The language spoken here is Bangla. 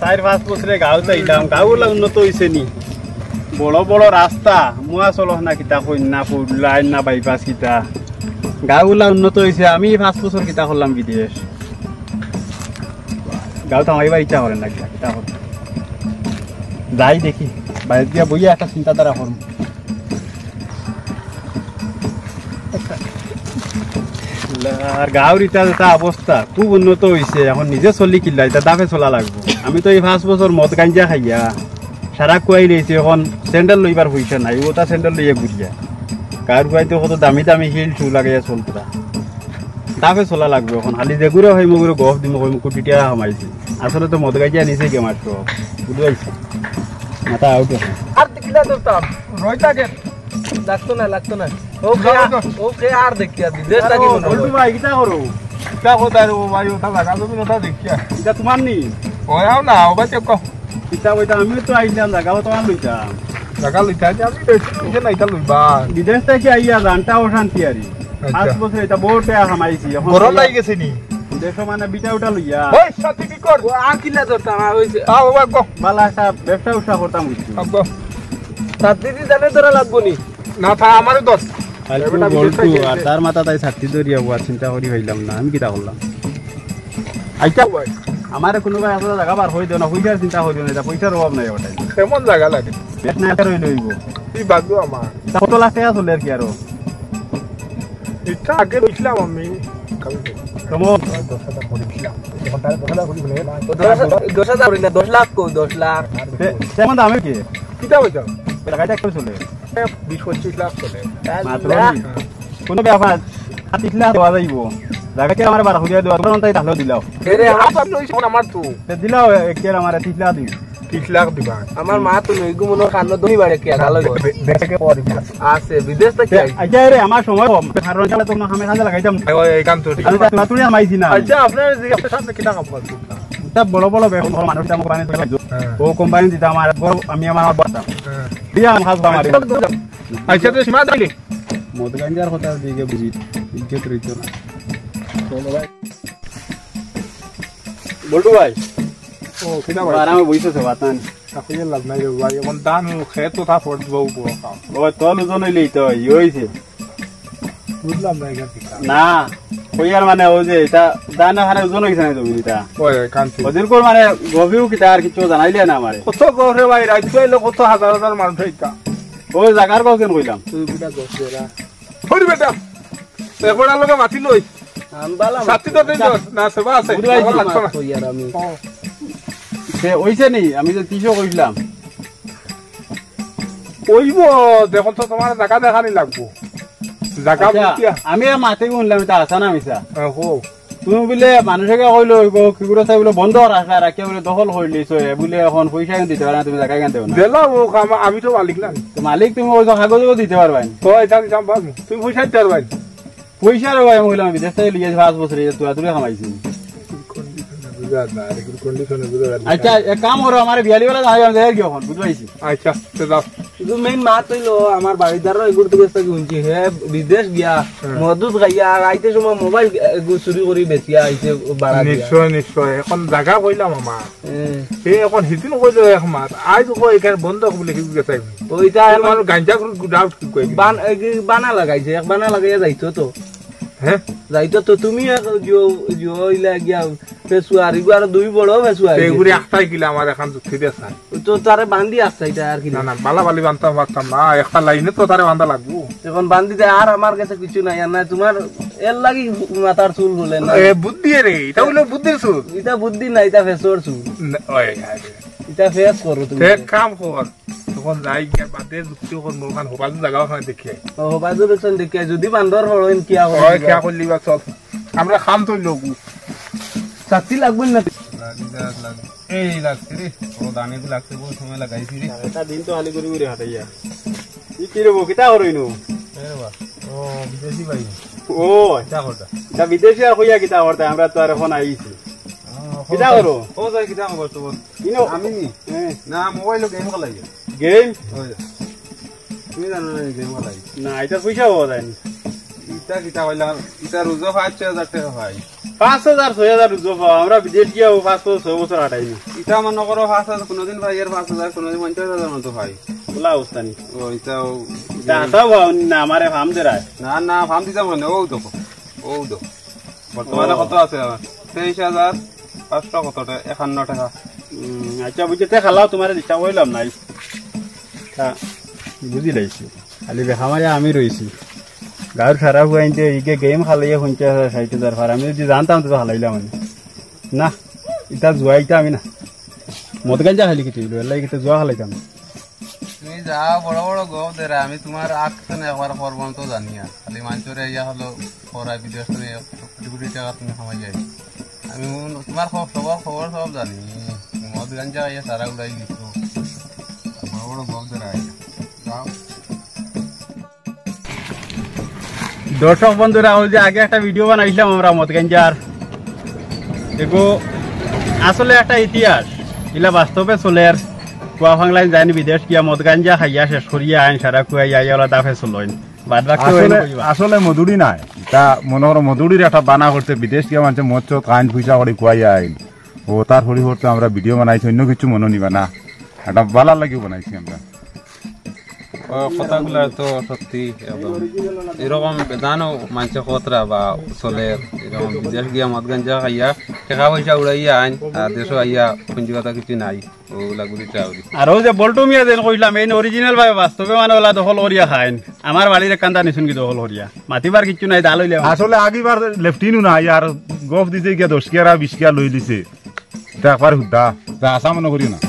4-5 বছরে গাঁও যাইলাম গাঁওগুলা উন্নত হয়েছে নি বড় বড় রাস্তা মুয়া চলো না কিতা কন্যা লাইন না বাইপাস কিতা গাঁওগুলা উন্নত হয়েছে আমি 5 বছর কিতা করলাম বিদেশ গাঁও তো আমার ইচ্ছা করেন না কিতা করতে যাই দেখি বাইরে দিয়া বইয়া একটা চিন্তাধারা করব আর গাঁওর ইটা যেটা অবস্থা খুব উন্নত হয়েছে এখন নিজে চলি কিল্লা এটা দাফে চলা লাগবো আমি তো এই 5 বছর মদ গাঞ্জা খাইয়া সারা কুয়াই রয়েছে এখন স্যান্ডেল লইবার পয়সা নাই ওটা স্যান্ডেল লইয়া ঘুরিয়া গাঁর কুয়াইতে কত দামি দামি হিল শু লাগাইয়া চলতরা দাফে চলা লাগবে এখন খালি যেগুলো হয় মগুলো গফ দিম কোটি টাকা কামাইছি আসলে তো মদ গাঞ্জা নিচে গে মাত্র বুঝতে পারছি মাথা আউট আর কিলা দোস্তাম রয়টা কে লাগতো না ওকে আর দেখিয়া বিদেশ থাকি বলটু ভাই কিটা করো কিলা কথা রে ভাই ওটা লাগা তুমি ওটা দেখিয়া এটা তোমার নি ওয়াও না ওবা চেক কিতা কইতা আমি তো আইলাম জায়গা তোমার লইতা লাগা লইতা আমি বেশি না এটা লইবা বিদেশ থেকে আইয়া জানটা অশান্তি আরি 5 বছর এটা বহুত টাকা কামাইছি এখন গরম লাগি গেছে নি দেখো মানে বিটা উঠা লইয়া ওই সাথী কি কর আর কিলা ধরতা না হইছে বাবা গো বালা সাহেব ব্যবসা উঠা করতাম হইছে আব্বা সাথী দি জানে ধরা লাগবো নি না থা আমারে দস আর তার মাথা তাই ছাত্রী ধরিয়া বুয়া চিন্তা করি হইলাম না আমি কিতা করলাম আইতা আমার কোনো ভাই আসলে জায়গা বার হই দেও না পয়সার চিন্তা করিও না পয়সার অভাব নাই ওটাই কেমন জায়গা লাগে বেশ না করে লইব তুই বাদু আমার কত লাখ টাকা চলে আর কি আরো এটা আগে লইছিলাম আমি কেমন 10,000 করেছিলাম এখন তার 10,000 করি বলে 10,000 না 10 লাখ কো 10 লাখ তেমন দামে কি কিটা হইতো লাগাইটা করে চলে 20-25 লাখ চলে মাত্র কোনো ব্যাপার 30 লাখ দেওয়া যাইব জায়গাকে আমার 12 হইয়া দেওয়া তখন তাই তাহলে দিলাও আরে আপনি লইছ আমার তো দিলাও একের আমার 30 লাখ দিই 30 লাখ দিবা আমার মা তো নইগু মনো খানো দই বাড়ে কি আলো দেখে পরে আছে বিদেশ থেকে আচ্ছা রে আমার সময় কারণ চালা তো আমি কাজে লাগাইতাম এই কাম তো আমি তুই মাইছি না আচ্ছা আপনার সামনে কিটা কাম করছো তা বড় বড় বেখন মানুষ আমি কোম্পানি দিলাম ও কোম্পানি দিতা আমার আমি আমার বড়তা দিয়া আমি হাস বামারে আচ্ছা তো সীমা দিলে মদ গাঞ্জার কথা দিকে বুঝি ইজ্জত রইতো না চলো ভাই বলটু ভাই ও কিনা ভাই আরামে বইছেছে বাতান আপনি লাভ নাই ভাই এখন দান খেত তো তা ফট বউ বড় কাম ও তোল ওজন হইলেই তো হইছে বুঝলাম না এটা না কইয়ার মানে ও যে এটা দানা হারে ওজন হইছে না তুমি এটা ওই কান্তি ওদের কোন মানে গভিও কি তার কিছু জানাইলে না আমারে কত গরে ভাই রাত কইলো কত হাজার হাজার মানুষ হইতা ওই জায়গার কথা কেন কইলাম তুই বিটা দশ দেরা হরি বেটা একবার লোকে মাটি লই আমবালা সাথী তো দেই না সেবা আছে কইয়ার আমি সে হইছে নি আমি যে 300 কইলাম কইবো দেখো তো তোমার জায়গা দেখানি লাগবো জায়গা বুঝিয়া আমি মাতে শুনলাম এটা আসা না মিছা হো তুমি বলে মানুষকে কইলো কি করে চাই বলে বন্ধ রাখা রাখে বলে দখল হইলিছ বলে এখন পয়সা দিতে পারে না তুমি জায়গা কেন দেও না দেলা ও কাম আমি তো মালিক না তো মালিক তুমি ওই কাগজও দিতে পারবা তো এটা দিতাম পাবি তুমি পয়সা দিতে পারবা পয়সা রে ভাই আমি কইলাম বিদেশ থেকে লিয়ে 5 বছর তুই কামাইছি আচ্ছা এক কাম করো আমার বিয়ালি বেলা যাই আমি যাই এখন বুঝবাইছি আচ্ছা তো দাও শুধু মেইন মাত হইলো আমার বাড়িদাররা এগুলো তো বেশ থাকি শুনছি হে বিদেশ গিয়া মদুত গাইয়া আর আইতে সময় মোবাইল চুরি করে বেচিয়া আইছে বাড়া নিশ্চয় নিশ্চয় এখন জায়গা কইলাম আমার এই এখন হিদিন কইলো এক মাস আজ কই এখানে বন্ধ বলে কি গেছাই ওইটা আমার গাঞ্জা ডাউট কি কই বানা লাগাইছে এক বানা লাগাইয়া যাইতো তো হ্যাঁ যাইতো তো তুমি ইলা গিয়া ফেসুয়ার ইগুয়ার দুই বড় ফেসুয়ার এগুলি একটাই কিলা আমার এখন যুক্তি দিয়ে চাই তো তারে বান্ধি আসছে এটা আর কি না না বালা বালি বানতাম পারতাম না একটা লাইনে তো তারে বান্ধা লাগবো এখন বান্ধিতে আর আমার কাছে কিছু নাই আর না তোমার এর লাগি মাথার চুল বলে না বুদ্ধি রে এটা হলো বুদ্ধির চুল এটা বুদ্ধি না এটা ফেসর চুল এটা ফেস করো তুমি এক কাম কর তখন যাই গিয়া বাদে যুক্তি কর মোর কান হোবাল জায়গা ওখানে দেখি ও বাজু দেখছেন দেখি যদি বান্দর হলেন কি হবে ওই কি করলি বা চল আমরা খাম তো লগু সাথী লাগবে না এই লাগছে রে ও দানে তো লাগছে বহুত সময় লাগাইছি রে এটা দিন তো হালি করে হাটাইয়া ই কি রে কিটা হরইনো এ বাবা ও বিদেশি ভাই ও কিটা করতা তা বিদেশি আর কইয়া কিটা করতে আমরা তো আর এখন আইছি কিটা করো ও যাই কিটা করছ বল ইনো আমি না মোবাইল গেম খেলাই গেম তুমি জানো না গেম খেলাই না এটা পয়সা পাওয়া যায় না ইটা কিটা কইলাম ইটা রুজো 5,000 টাকা ভাই 5,000 6,000 রুজো পাও আমরা বিদেশ গিয়া 5-6 বছর আটাইনি ইটা মনে করো 5,000 কোনদিন ভাই এর 5,000 কোনদিন 50,000 মতো ভাই বলা অবস্থা নি ও ইটাও দাতা ভাও না আমারে ফার্ম দেরায় না না ফার্ম দিতাম মানে ও দেখো বর্তমানে কত আছে আমার 23,500 কত টাকা 51 টাকা আচ্ছা বুঝতে খালাও তোমার দিশা হইলাম নাই বুঝি লাইছি খালি বেখামারে আমি রইছি গাঁর খারাপ হইতে ইকে গেম খালাইয়ে 50,000 ফার আমি যদি জানতাম তো হালাইলাম আমি না এটা জুয়াইটা আমি না মদ গাঞ্জা খালি কি তুইলো এলাই কিতে জুয়া খালাইতাম তুমি যাও বড় বড় গপ দেরা আমি তোমার আকশন একবার করব তো জানিয়া খালি মানচরে ইয়া হলো খরা বিদেশ থেকে কোটি টাকা তুমি কামাই যাই আমি তোমার খবর সব জানি মদ গাঞ্জা ইয়া সারা উড়াই দিছো বড় বড় গপ দেরা যাও দর্শক বন্ধুরা ওই যে আগে একটা ভিডিও বানাইছিলাম আমরা মদ গাঞ্জার দেখো আসলে একটা ইতিহাস এগুলা বাস্তবে চলে আর কুয়া ফাংলাই যায়নি বিদেশ গিয়া মদ গাঞ্জা খাইয়া শেষ করিয়া আইন সারা কুয়াইয়া ওলা দাফে চলইন বাদ বাকি আসলে মধুরি নাই তা মনে করো মধুরির একটা বানা করতে বিদেশ গিয়া মানুষ মদ চোদ আইন পয়সা করে কুয়াইয়া আইন ও তার পরিবর্তে আমরা ভিডিও বানাইছি অন্য কিছু মনে নিবা না একটা বালা লাগিও বানাইছি আমরা কথাগুলো তো সত্যি এরকম জানো মানুষের খতরা বা চলে এরকম বিদেশ গিয়া মদ গাঞ্জা খাইয়া টাকা পয়সা উড়াইয়া আইন আর দেশও আইয়া পুঞ্জিগতা কিছু নাই ওগুলা গুলি চাউরি আর ও যে বল্টু মিয়া যেন কইলাম এই অরিজিনাল ভাবে বাস্তবে মানে ওলা দখল করিয়া খাইন আমার বাড়ির কান্দা নিছুন কি দখল করিয়া মাতিবার কিছু নাই দাল হইলে আসলে আগিবার লেফটিনও নাই আর গফ দিতে গিয়া 10 কিয়া 20 কিয়া লই লিছে এটা একবার হুদা আসা মনে করিও না